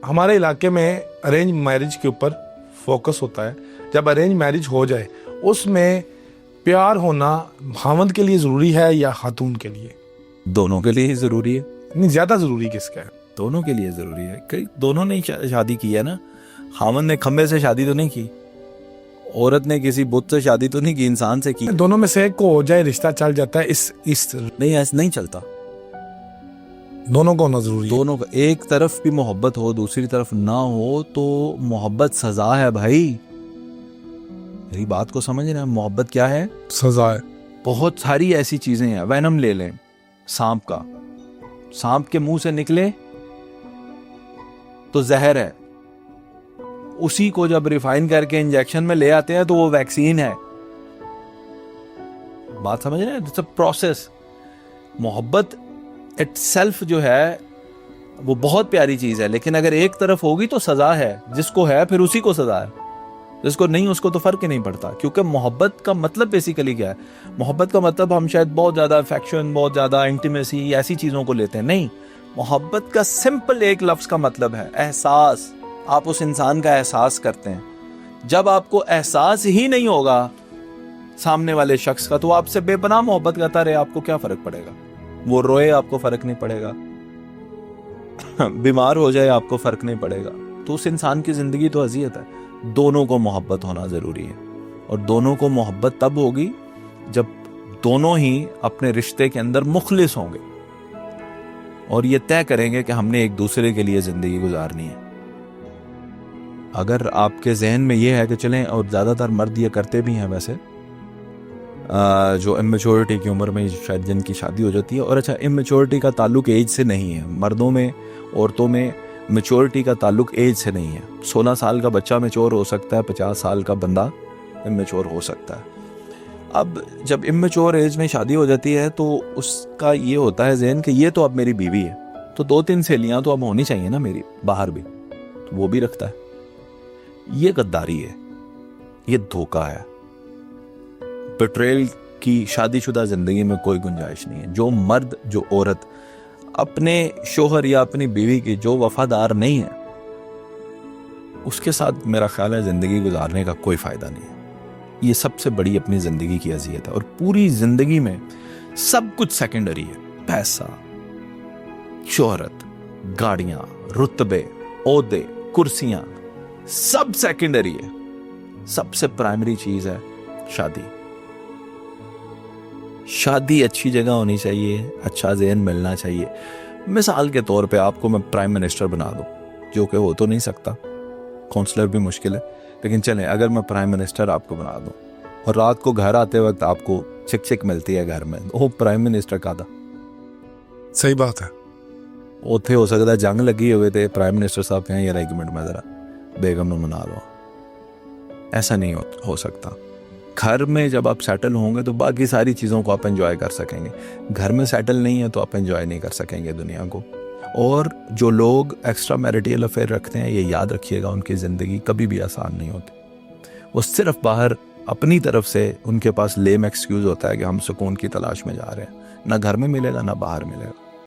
हमारे इलाके में अरेंज मैरिज के ऊपर फोकस होता है। जब अरेंज मैरिज हो जाए उसमें प्यार होना भावंद के लिए ज़रूरी है या खातून के लिए? दोनों के लिए ही ज़रूरी है। नहीं, ज़्यादा ज़रूरी किसका है? दोनों के लिए ज़रूरी है। कई दोनों ने शादी की है ना। खामन ने खम्बे से शादी तो नहीं की, औरत ने किसी बुत से शादी तो नहीं की, इंसान से की। दोनों में से एक को हो जाए रिश्ता चल जाता है। इस नहीं, ऐसा नहीं चलता। दोनों को होना जरूरी है। दोनों का, एक तरफ भी मोहब्बत हो दूसरी तरफ ना हो तो मोहब्बत सजा है भाई। मेरी बात को समझ रहे हैं? मोहब्बत क्या है? सजा है। बहुत सारी ऐसी चीजें हैं। वैनम ले लें, सांप का, सांप के मुंह से निकले तो जहर है, उसी को जब रिफाइन करके इंजेक्शन में ले आते हैं तो वो वैक्सीन है। बात समझ रहे हैं? It's a process. मोहब्बत इटसेल्फ जो है वो बहुत प्यारी चीज है, लेकिन अगर एक तरफ होगी तो सजा है। जिसको है फिर उसी को सजा है, जिसको नहीं उसको तो फर्क ही नहीं पड़ता। क्योंकि मोहब्बत का मतलब बेसिकली क्या है? मोहब्बत का मतलब हम शायद बहुत ज्यादा अफेक्शन, बहुत ज्यादा इंटीमेसी, ऐसी चीजों को लेते हैं। नहीं, मोहब्बत का सिंपल एक लफ्ज का मतलब है एहसास। आप उस इंसान का एहसास करते हैं। जब आपको एहसास ही नहीं होगा सामने वाले शख्स का, तो आपसे बेपनाह मोहब्बत करता रहे, आपको क्या फर्क पड़ेगा? वो रोए, आपको फर्क नहीं पड़ेगा। बीमार हो जाए, आपको फर्क नहीं पड़ेगा। तो उस इंसान की जिंदगी तो अजियत है। दोनों को मोहब्बत होना जरूरी है, और दोनों को मोहब्बत तब होगी जब दोनों ही अपने रिश्ते के अंदर मुखलिस होंगे और ये तय करेंगे कि हमने एक दूसरे के लिए जिंदगी गुजारनी है। अगर आपके जहन में ये है कि चलें, और ज्यादातर मर्द ये करते भी हैं वैसे, जो इमेच्योरिटी की उम्र में शायद जिनकी शादी हो जाती है। और अच्छा, इमेच्योरिटी का ताल्लुक एज से नहीं है। मर्दों में, औरतों में मैच्योरिटी का ताल्लुक एज से नहीं है। 16 साल का बच्चा मैच्योर हो सकता है, 50 साल का बंदा इमेच्योर हो सकता है। अब जब इमेच्योर एज में शादी हो जाती है तो उसका ये होता है जहन कि ये तो अब मेरी बीवी है, तो 2-3 सहेलियां तो अब होनी चाहिए ना मेरी बाहर भी, तो वो भी रखता है। ये गद्दारी है, ये धोखा है। बेट्रेल की शादीशुदा जिंदगी में कोई गुंजाइश नहीं है। जो मर्द, जो औरत अपने शोहर या अपनी बीवी की जो वफादार नहीं है, उसके साथ मेरा ख्याल है जिंदगी गुजारने का कोई फायदा नहीं है। ये सबसे बड़ी अपनी जिंदगी की अजियत है। और पूरी जिंदगी में सब कुछ सेकेंडरी है। पैसा, शोहरत, गाड़ियां, रुतबे, ओहदे, कुर्सियां, सब सेकेंडरी है। सबसे प्राइमरी चीज है शादी। शादी अच्छी जगह होनी चाहिए, अच्छा ज़हन मिलना चाहिए। मिसाल के तौर पे आपको मैं प्राइम मिनिस्टर बना दूं, जो कि हो तो नहीं सकता, काउंसलर भी मुश्किल है, लेकिन चलें अगर मैं प्राइम मिनिस्टर आपको बना दूं और रात को घर आते वक्त आपको चिक चिक मिलती है घर में, वो प्राइम मिनिस्टर का था। सही बात है। उत्थे हो सकता है जंग लगी हुए थे, प्राइम मिनिस्टर साहब कहें यार 1 मिनट में जरा बेगम ने मना लो। ऐसा नहीं हो सकता। घर में जब आप सेटल होंगे तो बाकी सारी चीज़ों को आप एंजॉय कर सकेंगे। घर में सेटल नहीं है तो आप एंजॉय नहीं कर सकेंगे दुनिया को। और जो लोग एक्स्ट्रा मैरिटल अफेयर रखते हैं, ये याद रखिएगा, उनकी ज़िंदगी कभी भी आसान नहीं होती। वो सिर्फ बाहर अपनी तरफ से उनके पास लेम एक्सक्यूज़ होता है कि हम सुकून की तलाश में जा रहे हैं। ना घर में मिलेगा ना बाहर मिलेगा।